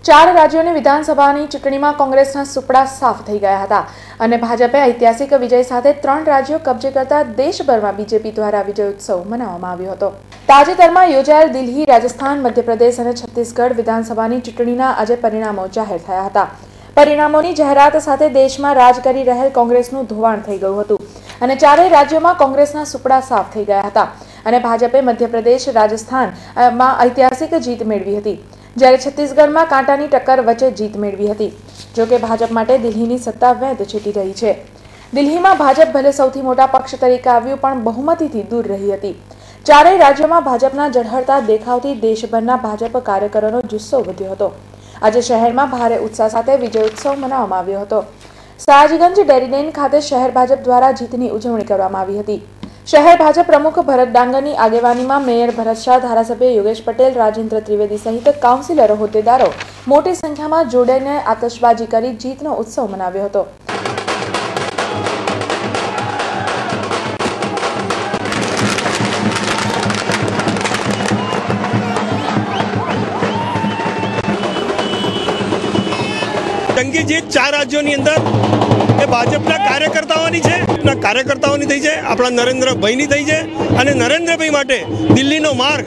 ચાર રાજ્યોની વિધાનસભાની ચૂંટણીમાં કોંગ્રેસના સુપડા સાફ થઈ ગયા હતા અને ભાજપે ઐતિહાસિક વિજય સાથે 3 રાજ્યો કબજે કરતા દેશભરમાં બીજેપી દ્વારા વિજય ઉત્સવ મનાવવામાં આવ્યો હતો। તાજેતરમાં યોજાયેલ દિલ્હી, રાજસ્થાન, મધ્યપ્રદેશ અને છત્તીસગઢ વિધાનસભાની ચૂંટણીના આજે પરિણામો જાહેર થયા હતા। પરિણામોની જાહેરાત સાથે દેશમાં રાજ કરી રહેલ કોંગ્રેસનું ધોવાણ થઈ ગયું હતું અને ચારેય રાજ્યોમાં કોંગ્રેસના સુપડા સાફ થઈ ગયા હતા અને ભાજપે મધ્યપ્રદેશ, રાજસ્થાનમાં ઐતિહાસિક જીત મેળવી હતી, જ્યારે છત્તીસગઢમાં કાંટાની ટક્કર વચ્ચે જીત મેળવી હતી। જો કે ભાજપ માટે દિલ્હીની સત્તા વેદ છેટી રહી છે। દિલ્હીમાં ભાજપ ભલે સૌથી મોટા પક્ષ તરીકે આવ્યું પણ બહુમતીથી દૂર રહી હતી। ચારેય રાજ્યોમાં ભાજપના ઝળહળતા દેખાવથી દેશભરના ભાજપ કાર્યકરોનો જુસ્સો વધ્યો હતો। આજે શહેરમાં ભારે ઉત્સાહ સાથે વિજય ઉત્સવ મનાવવામાં આવ્યો હતો। સયાજીગંજ ડેરી ખાતે શહેર ભાજપ દ્વારા જીતની ઉજવણી કરવામાં આવી હતી। શહેર ભાજપ પ્રમુખ ભરત ડાંગરની આગેવાનીમાં મેયર ભરત શાહ, ધારાસભ્ય યોગેશ પટેલ, રાજેન્દ્ર ત્રિવેદી સહિત કાઉન્સિલરો, હોદ્દેદારો મોટી સંખ્યામાં જોડાઈને આતશબાજી કરી જીતનો ઉત્સવ મનાવ્યો હતો। જંગી જીત 4 રાજ્યોની અંદર એ ભાજપના કાર્યકર્તાઓની છે, કાર્યકર્તાઓની થઈ છે, આપણા નરેન્દ્રભાઈની થઈ છે અને નરેન્દ્રભાઈ માટે દિલ્હીનો માર્ગ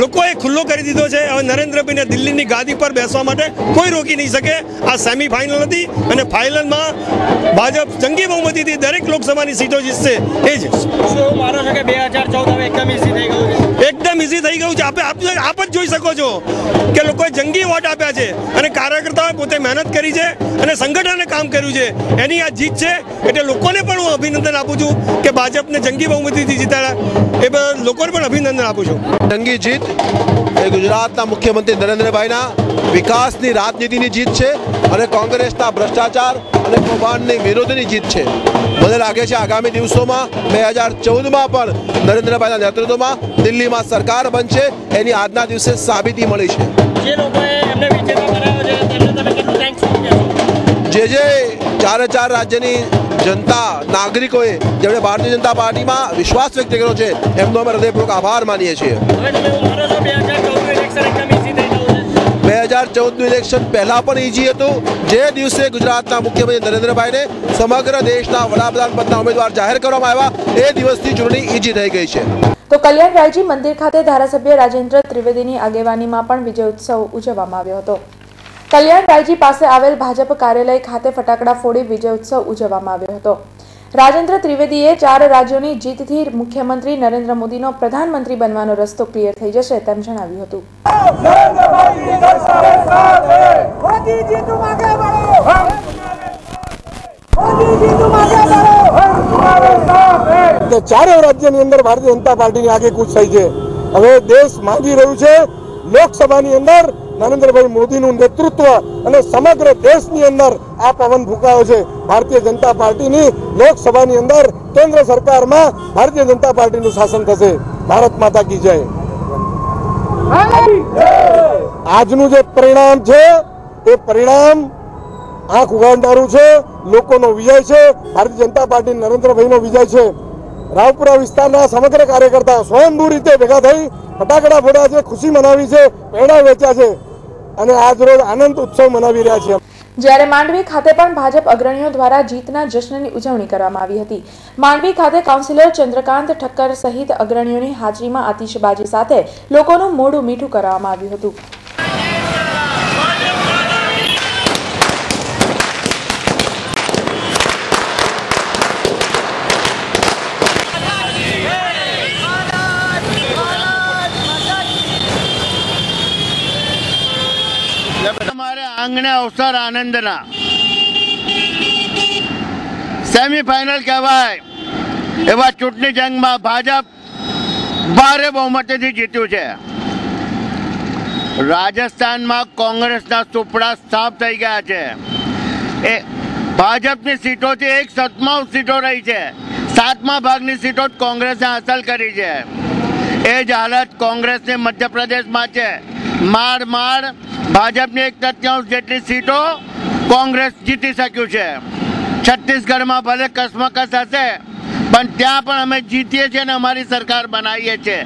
લોકોએ ખુલ્લો કરી દીધો છે। હવે નરેન્દ્રભાઈને દિલ્હીની ગાદી પર બેસવા માટે કોઈ રોકી નહીં શકે। આ સેમી ફાઇનલ હતી અને ફાઇનલમાં ભાજપ જંગી બહુમતીથી દરેક લોકસભાની સીટો જીતશે। એ જ શું માનો છો કે 2014 હવે એકદમ ઈઝી થઈ ગયું છે? એકદમ ઈઝી થઈ ગયું છે। આપ જ જોઈ શકો છો કે લોકોએ જંગી વોટ આપ્યા છે અને કાર્યકર્તાઓએ પોતે મહેનત કરી છે અને સંગઠને કામ કર્યું છે, એની આ જીત છે। એટલે લોકોને પણ હું અભિનંદન આપું છું કે ભાજપને જંગી બહુમતીથી જીતાડ્યા, એ બધા લોકોને પણ અભિનંદન આપું છું। જંગી જીત એ ગુજરાતના મુખ્યમંત્રી નરેન્દ્રભાઈના વિકાસની રાજનીતિની જીત છે અને કોંગ્રેસના ભ્રષ્ટાચાર અને કૌભાંડની વિરોધની જીત છે। મને લાગે છે આગામી દિવસોમાં 2014માં પણ નરેન્દ્રભાઈના નેતૃત્વમાં દિલ્હીમાં સરકાર બનશે, એની આજના દિવસે સાબિતી મળી છે। જે લોકોએ એમને વિજેતા બનાવ્યો છે તેમને તમે કેટલું થેન્ક્સ કહેશો? જે ચાર રાજ્યની જનતા, નાગરિકોએ જેમણે ભારતીય જનતા પાર્ટીમાં વિશ્વાસ વ્યક્ત કર્યો છે, એમનો અમે હૃદયપૂર્વક આભાર માનીએ છીએ। 2014નું ઇલેક્શન પહેલા પણ ઈઝી હતું। જે દિવસે ગુજરાતના મુખ્યમંત્રી નરેન્દ્રભાઈને સમગ્ર દેશના વડાપ્રધાન પદના ઉમેદવાર જાહેર કરવામાં આવ્યા, એ દિવસથી ચૂંટણી ઈઝી થઈ ગઈ છે। તો કલ્યાણ રાયજી મંદિર ખાતે ધારાસભ્ય રાજેન્દ્ર ત્રિવેદીની આગેવાનીમાં પણ વિજય ઉત્સવ ઉજવવામાં આવ્યો હતો। કલ્યાણ રાયજી પાસે આવેલ ભાજપ કાર્યાલય ખાતે ફટાકડા ફોડી વિજય ઉત્સવ ઉજવવામાં આવ્યો હતો। રાજેન્દ્ર ત્રિવેદીએ 4 રાજ્યોની જીતથી મુખ્યમંત્રી નરેન્દ્ર મોદીનો પ્રધાનમંત્રી બનવાનો રસ્તો ક્લિયર થઈ જશે તેમ જણાવ્યું હતું। 4 રાજ્યની અંદર ભારતીય જનતા પાર્ટીની આગેકૂચ થઈ છે। હવે દેશ માંગી રહ્યું છે લોકસભાની અંદર નરેન્દ્રભાઈ મોદીનું નેતૃત્વ અને સમગ્ર દેશની અંદર આ પવન ફૂંકાયો છે ભારતીય જનતા પાર્ટીની। લોકસભાની અંદર કેન્દ્ર સરકારમાં ભારતીય જનતા પાર્ટીનું શાસન થશે। ભારત માતા કી જય। આજનું જે પરિણામ છે એ પરિણામ આંખ ઉઘાડનારું છે, લોકોનો વિજય છે, ભારતીય જનતા પાર્ટી નરેન્દ્રભાઈનો વિજય છે। રાવપુરા વિસ્તારના સમગ્ર કાર્યકર્તાઓ સ્વયંભૂ રીતે ભેગા થઈ ફટાકડા ફોડ્યા છે, ખુશી મનાવી છે, પેડા વેચ્યા છે અને આજ રોજ આનંદ ઉત્સવ મનાવી રહ્યા છે। જ્યારે માંડવી ખાતે પણ ભાજપ અગ્રણીઓ દ્વારા જીતના જશ્નની ઉજવણી કરવામાં આવી હતી। માંડવી ખાતે કાઉન્સિલર ચંદ્રકાંત ઠક્કર સહિત અગ્રણીઓની હાજરીમાં આતિશબાજી સાથે લોકોનું મોઢું મીઠું કરવામાં આવ્યું હતું। हमारे आंगणे अवसर आनंदना सेमीफाइनल कहवाय एवं चूंटणी जंग में भाजप भारे बहुमती जीत्યું છે। રાજસ્થાનમાં કોંગ્રેસના સુપડા સાફ થઈ ગયા છે। એ ભાજપની સીટોથી 1/7 સીટો રહી છે, 7મા ભાગની સીટો કોંગ્રેસે હાંસલ કરી છે। એ જ હાલત કોંગ્રેસની મધ્યપ્રદેશમાં છે। માડ ભાજપની 1/3 જેટલી સીટો કોંગ્રેસ જીતી શક્યું છે। છત્તીસગઢમાં ભલે કસમકસ હશે પણ ત્યાં પણ અમે જીતીએ છીએ અને અમારી સરકાર બનાવીએ છીએ।